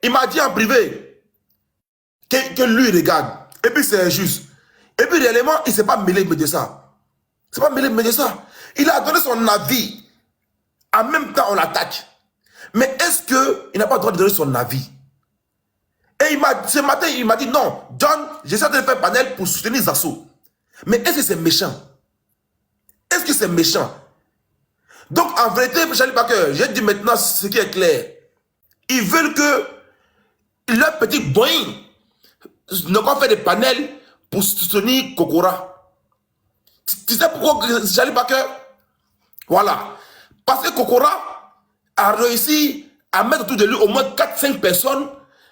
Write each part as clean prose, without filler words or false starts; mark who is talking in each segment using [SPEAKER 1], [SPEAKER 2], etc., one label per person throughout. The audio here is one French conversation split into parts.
[SPEAKER 1] il m'a dit en privé que lui regarde. Et puis c'est injuste. Et puis réellement, il ne s'est pas mêlé de ça. Il ne s'est pas mêlé de ça. Il a donné son avis. En même temps, on l'attaque. Mais est-ce qu'il n'a pas le droit de donner son avis? Et ce matin, il m'a dit non, John, j'essaie de faire panel pour soutenir Zasso. Mais est-ce que c'est méchant? Est-ce que c'est méchant? Donc en vérité, Charlie Baker, j'ai dit maintenant ce qui est clair. Ils veulent que leur petit boing ne pas faire des panels pour soutenir Kokora. Tu sais pourquoi Charlie Baker? Voilà. Parce que Kokora a réussi à mettre autour de lui au moins 4-5 personnes,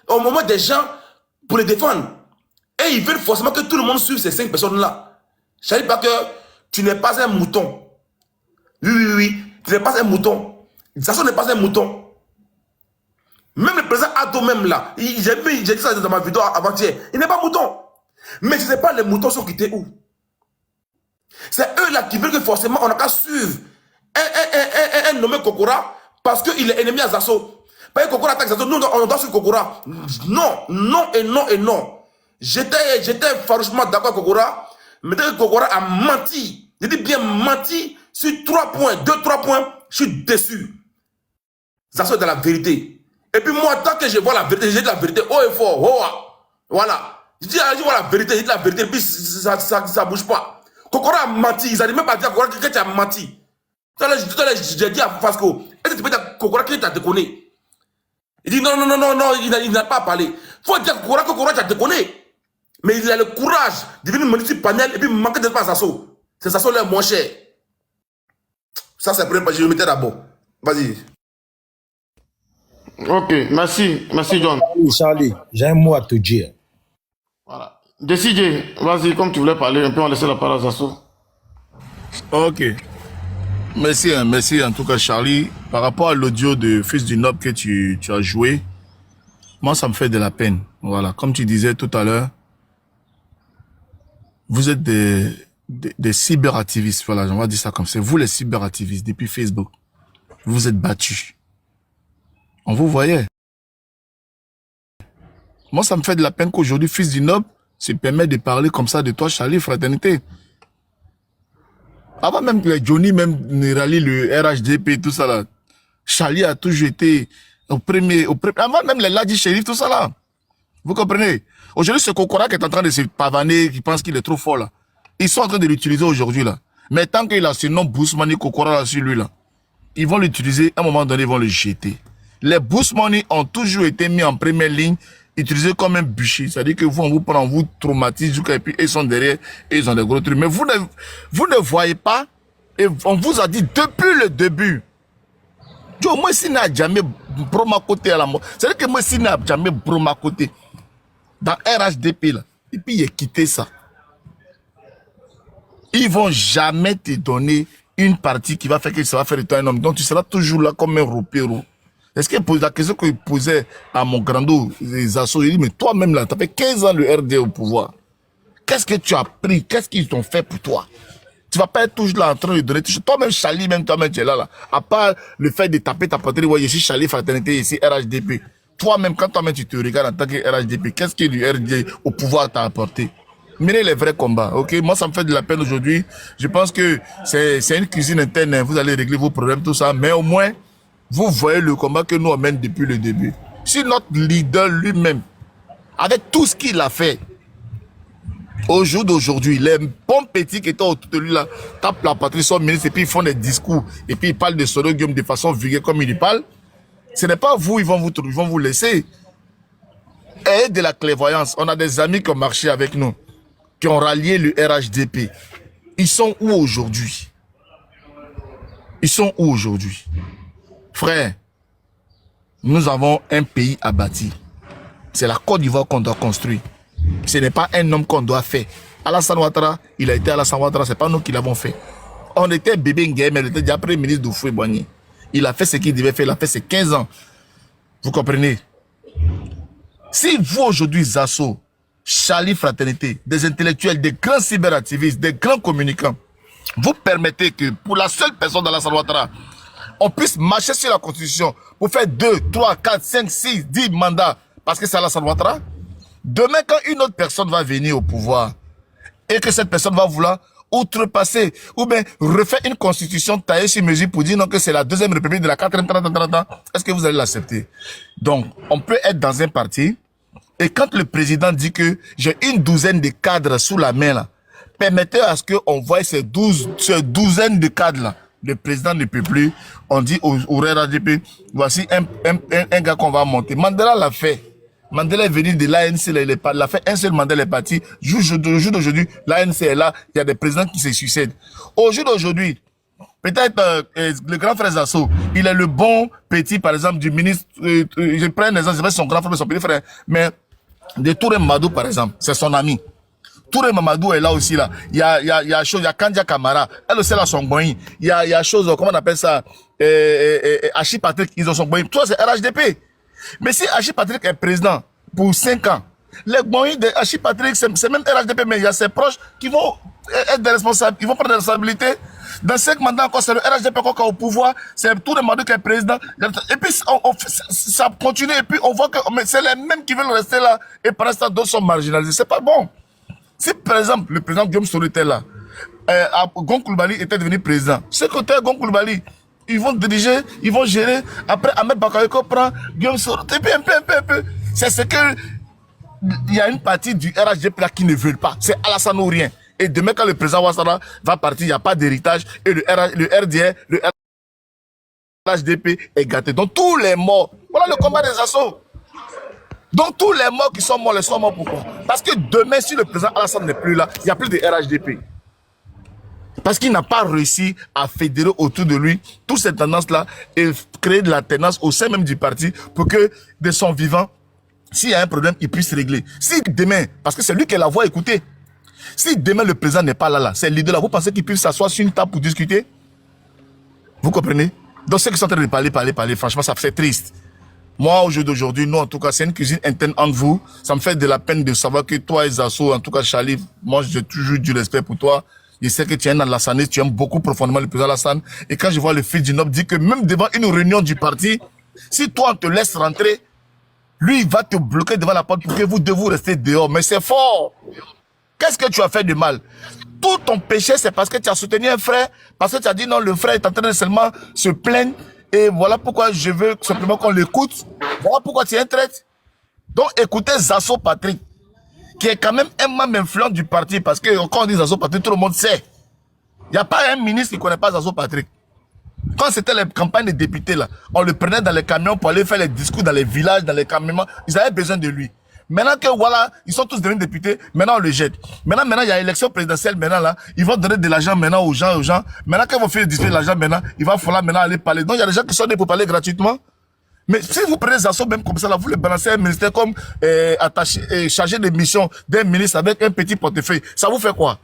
[SPEAKER 1] au moment des gens, pour les défendre. Et ils veulent forcément que tout le monde suive ces 5 personnes-là. Charlie Baker, tu n'es pas un mouton. Oui. Tu n'es pas un mouton. Zasso n'est pas un mouton. Même le président Ado, même là, j'ai dit ça dans ma vidéo avant-hier, il n'est pas mouton. Mais je ne sais pas les moutons sont quittés où. C'est eux là qui veulent que forcément on n'a qu'à suivre un nommé Kokora parce qu'il est ennemi à Zasso. Parce que Kokora attaque Zasso, nous on doit suivre Kokora. Non. J'étais farouchement d'accord avec Kokora, mais dès que Kokora a menti, j'ai dit bien menti sur 3 points, 2-3 points, je suis déçu. Zasso est dans la vérité. Et puis moi, tant que je vois la vérité, j'ai dit la vérité haut et fort. Voilà. Je vois la vérité, j'ai dit la vérité, et puis ça ne bouge pas. Kokora a menti, ils n'arrivent même pas à dire à Kokora que tu as menti. Tout à l'heure, j'ai dit à Fasco, est-ce que tu peux dire à Kokora que tu as déconné? Il dit non, il n'a pas parlé. Il faut dire à Kokora que Kokora tu as déconné. Mais il a le courage de venir me dire panel et puis me manquer d'espace à Zasso. C'est Zasso là moins cher. Ça, c'est le premier, je le mettais d'abord. Vas-y.
[SPEAKER 2] Ok, merci John.
[SPEAKER 3] Charlie, j'ai un mot à te dire.
[SPEAKER 2] Voilà. Décidez, vas-y, comme tu voulais parler, un peu, on va laisser la parole à Zasso.
[SPEAKER 4] Ok. Merci en tout cas Charlie. Par rapport à l'audio de Fils du Noble que tu as joué, moi ça me fait de la peine. Voilà, comme tu disais tout à l'heure, vous êtes des cyberactivistes, voilà, on va dire ça comme ça. Vous les cyberactivistes, depuis Facebook, vous vous êtes battus. On vous voyait. Moi, ça me fait de la peine qu'aujourd'hui, Fils du Noble se permet de parler comme ça de toi, Charlie, fraternité. Avant même que les Johnny, même rallye le RHDP, tout ça là, Charlie a toujours été au premier, avant même les Ladi Shérif, tout ça là. Vous comprenez? Aujourd'hui, ce Kokora qui est en train de se pavaner, qui pense qu'il est trop fort là, ils sont en train de l'utiliser aujourd'hui là. Mais tant qu'il a ce nom Bousmani Kokora là sur lui là, ils vont l'utiliser, à un moment donné, ils vont le jeter. Les Boost Money ont toujours été mis en première ligne, utilisés comme un bûcher. C'est-à-dire que vous, on vous prend, on vous traumatise, et puis ils sont derrière, et ils ont des gros trucs. Mais vous ne voyez pas, et on vous a dit depuis le début, moi, si n'a jamais broma côté à la mort, c'est-à-dire que moi, si n'a jamais broma côté, dans RHDP, là, et puis il a quitté ça. Ils vont jamais te donner une partie qui va faire que ça va faire de toi un homme. Donc tu seras toujours là comme un roupéro. Est-ce que la question qu'il posait à mon grando, les assos, il dit, mais toi-même là, tu as fait 15 ans le RD au pouvoir. Qu'est-ce que tu as pris? Qu'est-ce qu'ils t'ont fait pour toi? Tu vas pas être toujours là en train de donner. Toi-même, Charlie, même toi-même, tu es là. À part le fait de taper ta patrie, ouais, je suis Charlie Fraternité, ici, RHDP. Toi-même, quand toi-même tu te regardes en tant que RHDP, qu'est-ce que le RD au pouvoir t'a apporté? Menez les vrais combats, ok? Moi, ça me fait de la peine aujourd'hui. Je pense que c'est une cuisine interne. Vous allez régler vos problèmes, tout ça. Mais au moins, vous voyez le combat que nous on mène depuis le début. Si notre leader lui-même, avec tout ce qu'il a fait, au jour d'aujourd'hui, les bons petits qui étaient autour de lui là, tapent la patrie, son ministre, et puis ils font des discours, et puis ils parlent de Soro Guillaume de façon vulgaire comme il y parle, ce n'est pas vous, ils vont vous laisser. Et de la clairvoyance, on a des amis qui ont marché avec nous, qui ont rallié le RHDP. Ils sont où aujourd'hui? Ils sont où aujourd'hui? Frère, nous avons un pays à bâtir. C'est la Côte d'Ivoire qu'on doit construire. Ce n'est pas un homme qu'on doit faire. Alassane Ouattara, il a été Alassane Ouattara, ce n'est pas nous qui l'avons fait. On était bébé Nguyen, mais il était déjà premier ministre d'Oufoué-Boigny. Il a fait ce qu'il devait faire, il a fait ses 15 ans. Vous comprenez? Si vous aujourd'hui, Zasso, Charlie Fraternité, des intellectuels, des grands cyberactivistes, des grands communicants, vous permettez que pour la seule personne d'Alassane Ouattara, on puisse marcher sur la Constitution pour faire 2, 3, 4, 5, 6, 10 mandats, parce que c'est Alassane Ouattara. Demain, quand une autre personne va venir au pouvoir et que cette personne va vouloir outrepasser ou bien refaire une constitution taillée sur mesure pour dire non que c'est la deuxième république de la quatrième, est-ce que vous allez l'accepter? Donc, on peut être dans un parti et quand le président dit que j'ai une douzaine de cadres sous la main là, permettez à ce qu'on voie ces douzaine de cadres là. Le président ne peut plus. On dit au RRDP, voici un gars qu'on va monter. Mandela l'a fait. Mandela est venu de l'ANC, il a fait un seul mandat, il est parti. Au jour d'aujourd'hui, l'ANC est là, il y a des présidents qui se succèdent. Au jour d'aujourd'hui, peut-être le grand frère Zasso, il est le bon petit, par exemple, du ministre, je prends un exemple, je sais pas son grand frère, son petit frère, mais de Touré Mamadou, par exemple, c'est son ami. Touré Mamadou est là aussi, là. Il y a Kandia Kamara, elle aussi, elle a son boing. Il y a chose, comment on appelle ça, Hachi Patrick, ils ont son boing. Toi, c'est RHDP. Mais si Hachi Patrick est président pour 5 ans, les boing de Hachi Patrick, c'est même RHDP, mais il y a ses proches qui vont être des responsables, ils vont prendre des responsabilités. Dans 5 mandats encore, c'est le RHDP encore au pouvoir, c'est Touré Mamadou qui est président. Et puis, ça continue, et puis on voit que c'est les mêmes qui veulent rester là, et par l'instant, d'autres sont marginalisés. C'est pas bon. Si, par exemple, le président Guillaume Soro était là, Gon Coulibaly était devenu président, ce côté Gon Coulibaly, ils vont diriger, ils vont gérer. Après, Ahmed Bakayoko prend Guillaume Soro, un peu. C'est ce que, il y a une partie du RHDP là qui ne veulent pas. C'est Alassane ou rien. Et demain, quand le président Ouattara va partir, il n'y a pas d'héritage. Et le RDR, le RHDP est gâté. Donc, tous les morts, voilà le combat des assauts. Donc tous les morts qui sont morts, les sont morts pourquoi? Parce que demain, si le président Alassane n'est plus là, il n'y a plus de RHDP. Parce qu'il n'a pas réussi à fédérer autour de lui toutes ces tendances-là et créer de la tendance au sein même du parti pour que de son vivant, s'il y a un problème, il puisse régler. Si demain, parce que c'est lui qui a la voix écoutée, si demain le président n'est pas là, c'est l'idée là, vous pensez qu'il puisse s'asseoir sur une table pour discuter? Vous comprenez? Donc ceux qui sont en train de parler, franchement, ça fait triste. Moi, au jour d'aujourd'hui, non, en tout cas, c'est une cuisine interne entre vous. Ça me fait de la peine de savoir que toi et Zasso, en tout cas, Charlie, moi, j'ai toujours du respect pour toi. Je sais que tu es un Alassaniste, tu aimes beaucoup profondément le président Alassane. Et quand je vois le fils du Noble dire que même devant une réunion du parti, si toi, on te laisse rentrer, lui, il va te bloquer devant la porte pour que vous devez rester dehors. Mais c'est fort. Qu'est-ce que tu as fait de mal? Tout ton péché, c'est parce que tu as soutenu un frère, parce que tu as dit non, le frère est en train de seulement se plaindre. Et voilà pourquoi je veux simplement qu'on l'écoute. Voilà pourquoi tu es un traître. Donc écoutez Zasso Patrick, qui est quand même un membre influent du parti, parce que quand on dit Zasso Patrick, tout le monde sait. Il n'y a pas un ministre qui ne connaît pas Zasso Patrick. Quand c'était les campagnes des députés, là, on le prenait dans les camions pour aller faire les discours dans les villages, dans les camions. Ils avaient besoin de lui. Maintenant que voilà, ils sont tous devenus députés, maintenant on le jette. Maintenant, il y a élection présidentielle, maintenant là, ils vont donner de l'argent maintenant aux gens. Maintenant qu'ils vont faire distribuer de l'argent maintenant, il va falloir maintenant aller parler. Donc il y a des gens qui sont nés pour parler gratuitement. Mais si vous prenez des assos même comme ça, là, vous les balancez un ministère comme attaché, chargé de mission d'un ministre avec un petit portefeuille, ça vous fait quoi?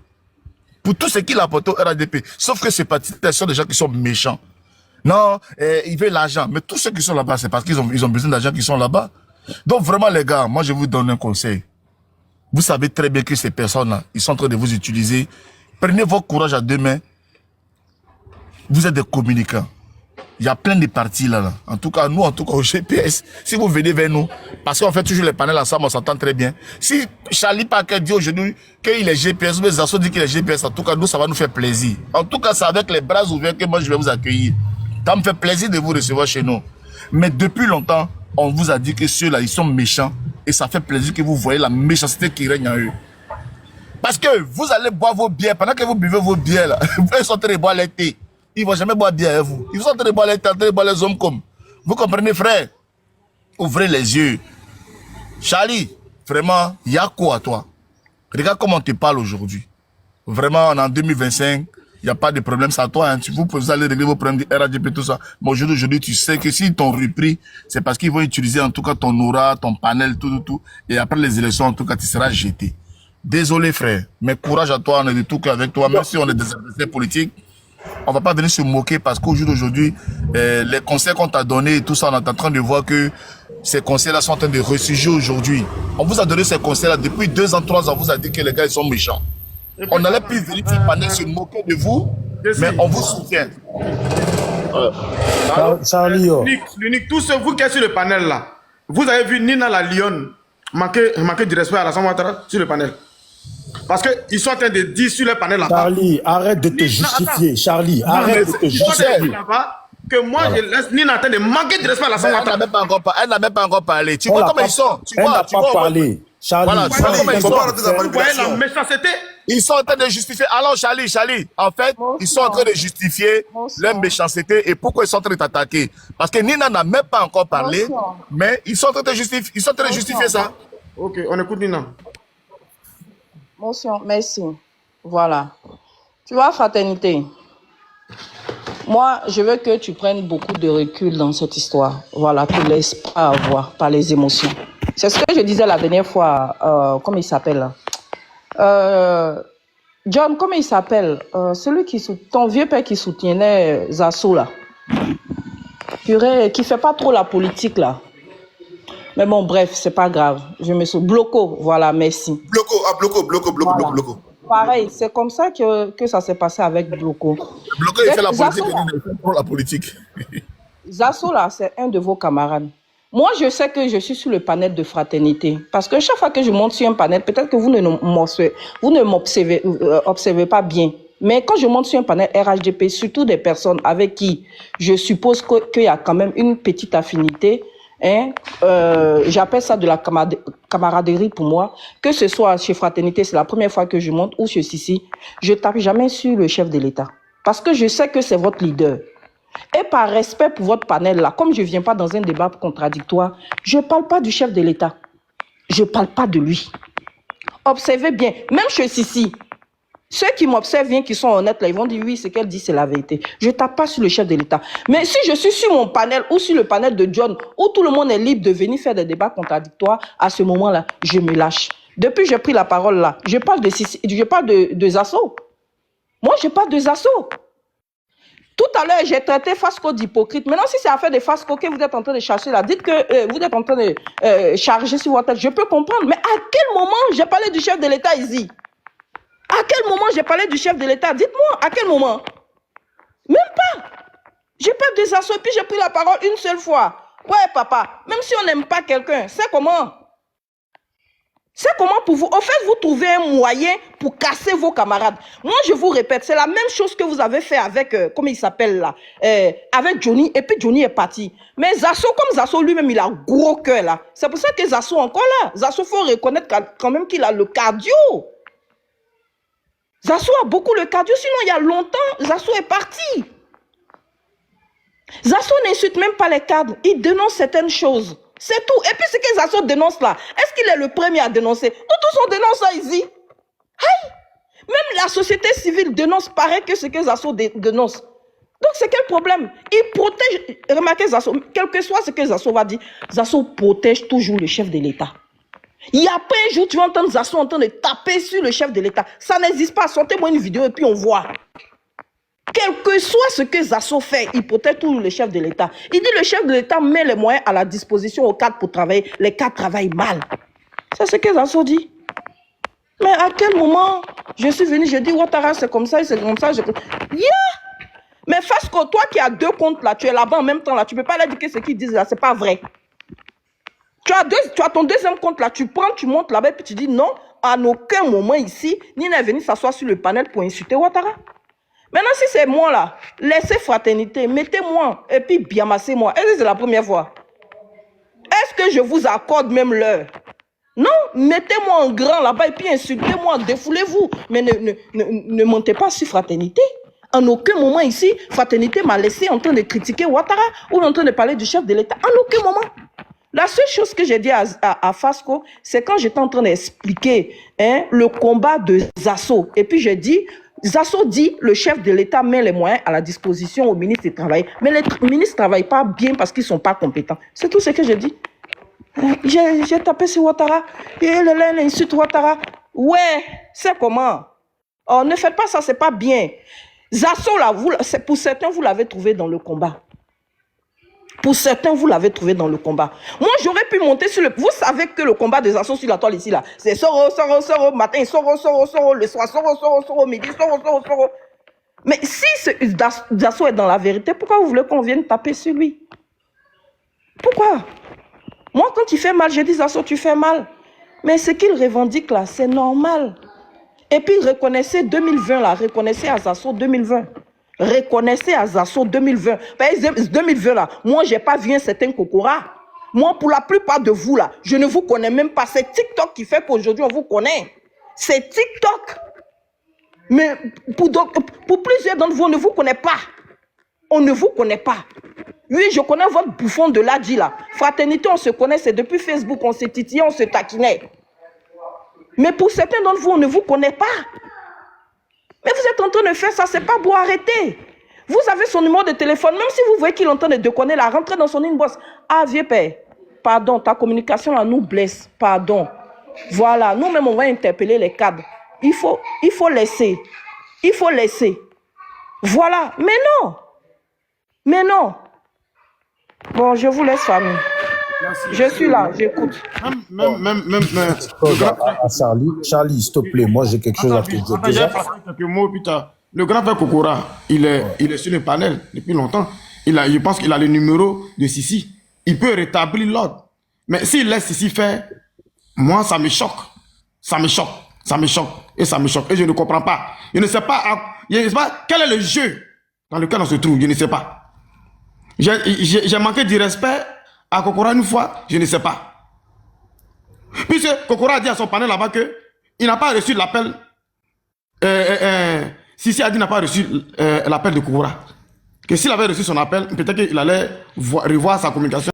[SPEAKER 4] Pour tout ce qu'il a apporté au RADP. Sauf que ces partis sont des gens qui sont méchants. Non, ils veulent l'argent. Mais tous ceux qui sont là-bas, c'est parce qu'ils ont besoin d'argent qui sont là-bas. Donc vraiment les gars, moi je vous donne un conseil. Vous savez très bien que ces personnes-là, ils sont en train de vous utiliser. Prenez votre courage à deux mains. Vous êtes des communicants. Il y a plein de partis là. En tout cas, nous, au GPS, si vous venez vers nous, parce qu'on fait toujours les panels ensemble, on s'entend très bien. Si Charlie Parker dit aujourd'hui qu'il est GPS, ou Zasso dit qu'il est GPS, en tout cas, nous, ça va nous faire plaisir. En tout cas, c'est avec les bras ouverts que moi, je vais vous accueillir. Ça me fait plaisir de vous recevoir chez nous. Mais depuis longtemps, on vous a dit que ceux-là, ils sont méchants. Et ça fait plaisir que vous voyez la méchanceté qui règne en eux. Parce que vous allez boire vos bières. Pendant que vous buvez vos bières, là, ils sont en train de boire les thé. Ils ne vont jamais boire bière avec vous. Ils sont en train de boire les thé, en train de boire les hommes comme. Vous comprenez, frère? Ouvrez les yeux. Charlie, vraiment, il y a quoi à toi? Regarde comment on te parle aujourd'hui. Vraiment, on est en 2025. Il n'y a pas de problème, c'est à toi. Hein. Vous pouvez aller régler vos problèmes de RADP, tout ça. Mais aujourd'hui, tu sais que s'ils t'ont repris, c'est parce qu'ils vont utiliser en tout cas ton aura, ton panel, tout. Et après les élections, en tout cas, tu seras jeté. Désolé, frère. Mais courage à toi, on est de tout cœur avec toi. Même si on est des adversaires politiques, on ne va pas venir se moquer parce qu'aujourd'hui, les conseils qu'on t'a donnés et tout ça, on est en train de voir que ces conseils-là sont en train de ressurgir aujourd'hui. On vous a donné ces conseils-là depuis 2 ans, 3 ans. On vous a dit que les gars, ils sont méchants. On n'allait plus venir se moquer de vous, mais on vous soutient.
[SPEAKER 3] Charlie, oh.
[SPEAKER 2] L'unique, tous ceux, vous qui êtes sur le panel là, vous avez vu Nina la Lyon manquer du respect à la Ouattara sur le panel. Parce qu'ils sont en train de dire sur le panel là-bas.
[SPEAKER 3] Charlie, arrête de te justifier. Charlie, arrête de te justifier.
[SPEAKER 2] Que moi, je laisse Nina en train de manquer de respect à la Ouattara.
[SPEAKER 4] Elle n'a même pas encore parlé. Tu vois comment ils sont.
[SPEAKER 3] Elle n'a pas parlé. Charlie,
[SPEAKER 4] voilà,
[SPEAKER 2] vous voyez la méchanceté.
[SPEAKER 4] Ils sont en train de justifier. Alors, Charlie, en fait, ils sont en train de justifier leur méchanceté et pourquoi ils sont en train de t'attaquer. Parce que Nina n'a même pas encore parlé, mais ils sont en train de justifier, ça.
[SPEAKER 2] Ok, on écoute Nina.
[SPEAKER 5] Motion, merci. Voilà. Tu vois, fraternité, moi, je veux que tu prennes beaucoup de recul dans cette histoire. Voilà, tu ne laisses pas avoir par les émotions. C'est ce que je disais la dernière fois, comment il s'appelle là? John, comment il s'appelle? Ton vieux père qui soutenait Zasso là. Qui fait pas trop la politique là. Mais bon, bref, c'est pas grave. Je me suis bloqué, voilà, merci.
[SPEAKER 1] Bloco.
[SPEAKER 5] Pareil, c'est comme ça que ça s'est passé avec Bloco.
[SPEAKER 4] Bloco, il fait la politique, il fait pour la politique.
[SPEAKER 5] Zasso là, c'est un de vos camarades. Moi, je sais que je suis sur le panel de fraternité. Parce que chaque fois que je monte sur un panel, peut-être que vous ne m'observez pas bien. Mais quand je monte sur un panel RHDP, surtout des personnes avec qui je suppose qu'il y a quand même une petite affinité, hein, j'appelle ça de la camaraderie pour moi. Que ce soit chez Fraternité, c'est la première fois que je monte, ou chez Sissi, je tape jamais sur le chef de l'État. Parce que je sais que c'est votre leader. Et par respect pour votre panel là, comme je ne viens pas dans un débat contradictoire, je ne parle pas du chef de l'État. Je ne parle pas de lui. Observez bien, même chez Sissi, ceux qui m'observent bien, qui sont honnêtes là, ils vont dire oui, ce qu'elle dit, c'est la vérité. Je ne tape pas sur le chef de l'État. Mais si je suis sur mon panel ou sur le panel de John, où tout le monde est libre de venir faire des débats contradictoires, à ce moment-là, je me lâche. Depuis que j'ai pris la parole là, je parle de Zasso. Moi, je parle de Zasso. Tout à l'heure, j'ai traité Fasco d'hypocrite. Maintenant, si c'est affaire de Fasco que vous êtes en train de chercher là, dites que vous êtes en train de charger sur votre tête. Je peux comprendre. Mais à quel moment j'ai parlé du chef de l'État ici? À quel moment j'ai parlé du chef de l'État? Dites-moi, à quel moment? Même pas. J'ai pas des assauts, puis j'ai pris la parole une seule fois. Ouais, papa, même si on n'aime pas quelqu'un, c'est comment? C'est comment pour vous? En fait, vous trouvez un moyen pour casser vos camarades. Moi, je vous répète, c'est la même chose que vous avez fait avec, comment il s'appelle là, avec Johnny, et puis Johnny est parti. Mais Zasso, comme Zasso lui-même, il a gros cœur là. C'est pour ça que Zasso est encore là. Zasso, faut reconnaître quand même qu'il a le cardio. Zasso a beaucoup le cardio, sinon il y a longtemps, Zasso est parti. Zasso n'insulte même pas les cadres, il dénonce certaines choses. C'est tout. Et puis ce que Zasso dénonce là, est-ce qu'il est le premier à dénoncer? Nous tous on dénonce ça ici. Aïe! Même la société civile dénonce pareil que ce que Zasso dénonce. Donc c'est quel problème? Il protège, remarquez Zasso, quel que soit ce que Zasso va dire, Zasso protège toujours le chef de l'État. Il n'y a pas un jour tu vas entendre Zasso en train de taper sur le chef de l'État. Ça n'existe pas. Sortez-moi une vidéo et puis on voit. Quel que soit ce que Zasso fait, il protège toujours le chef de l'État. Il dit le chef de l'État met les moyens à la disposition aux cadres pour travailler. Les cadres travaillent mal. C'est ce que Zasso dit. Mais à quel moment je suis venu, je dis Ouattara c'est comme ça, c'est comme ça. Yeah! Mais Fasco, toi qui as deux comptes là, tu es là-bas en même temps là, tu ne peux pas leur dire que ce qu'ils disent là, c'est pas vrai. Tu as ton deuxième compte là, tu prends, tu montes là-bas et puis tu dis non, à aucun moment ici, Nina est venue s'asseoir sur le panel pour insulter Ouattara. Maintenant, si c'est moi là, laissez Fraternité, mettez-moi et puis biamassez-moi. Est-ce que c'est la première fois? Est-ce que je vous accorde même l'heure? Non, mettez-moi en grand là-bas et puis insultez-moi, défoulez-vous. Mais ne montez pas sur Fraternité. En aucun moment ici, Fraternité m'a laissé en train de critiquer Ouattara ou en train de parler du chef de l'État. En aucun moment. La seule chose que j'ai dit à Fasco, c'est quand j'étais en train d'expliquer le combat de Zasso. Et puis j'ai dit, Zasso dit, le chef de l'État met les moyens à la disposition au ministre du Travail. Mais les ministres ne travaillent pas bien parce qu'ils ne sont pas compétents. C'est tout ce que j'ai dit. J'ai tapé sur Ouattara. Et elle insulte Ouattara. Ouais, c'est comment? Oh, ne faites pas ça, c'est pas bien. Zasso, là, pour certains, vous l'avez trouvé dans le combat. Pour certains, vous l'avez trouvé dans le combat. Moi, j'aurais pu monter sur le... Vous savez que le combat des assos sur la toile ici, là, c'est Soro, matin, Soro, le soir, Soro, midi, Soro. Mais si Zasso est dans la vérité, pourquoi vous voulez qu'on vienne taper sur lui? Pourquoi? Moi, quand il fait mal, je dis Zasso, tu fais mal. Mais ce qu'il revendique là, c'est normal. Et puis, reconnaissez 2020 là, reconnaissez à Zasso 2020. Reconnaissez à Zasso 2020. Par exemple, 2020 là, moi, je n'ai pas vu un certain Kokora. Moi, pour la plupart de vous là, je ne vous connais même pas. C'est TikTok qui fait qu'aujourd'hui, on vous connaît. C'est TikTok. Mais pour plusieurs d'entre vous, on ne vous connaît pas. On ne vous connaît pas. Oui, je connais votre bouffon de l'Adji là. Fraternité, on se connaît, c'est depuis Facebook, on se titillait, on se taquinait. Mais pour certains d'entre vous, on ne vous connaît pas. Mais vous êtes en train de faire ça, c'est pas beau, arrêter. Vous avez son numéro de téléphone, même si vous voyez qu'il est en train de déconner là, rentrez dans son inbox. Ah, vieux père, pardon, ta communication là nous blesse, pardon. Voilà, nous-mêmes, on va interpeller les cadres. Il faut laisser. Il faut laisser. Voilà, mais non. Mais non. Bon, je vous laisse, famille.
[SPEAKER 2] Merci.
[SPEAKER 5] Je suis là, j'écoute.
[SPEAKER 3] Charlie, s'il te plaît, moi j'ai quelque chose à te dire.
[SPEAKER 2] J'ai quelques mots, putain. Le grand frère Kokora, il est sur le panel depuis longtemps. Je pense qu'il a le numéro de Sissi. Il peut rétablir l'ordre. Mais s'il laisse Sissi faire, moi, ça me choque. Ça me choque. Ça me choque. Et ça me choque. Et je ne comprends pas. Je ne sais pas quel est le jeu dans lequel on se trouve. Je ne sais pas. J'ai manqué du respect à Kokora une fois. Je ne sais pas. Puisque Kokora a dit à son panel là-bas qu'il n'a pas reçu l'appel. Sissi a dit qu'il n'a pas reçu l'appel de Kokora. Que s'il avait reçu son appel, peut-être qu'il allait revoir sa communication.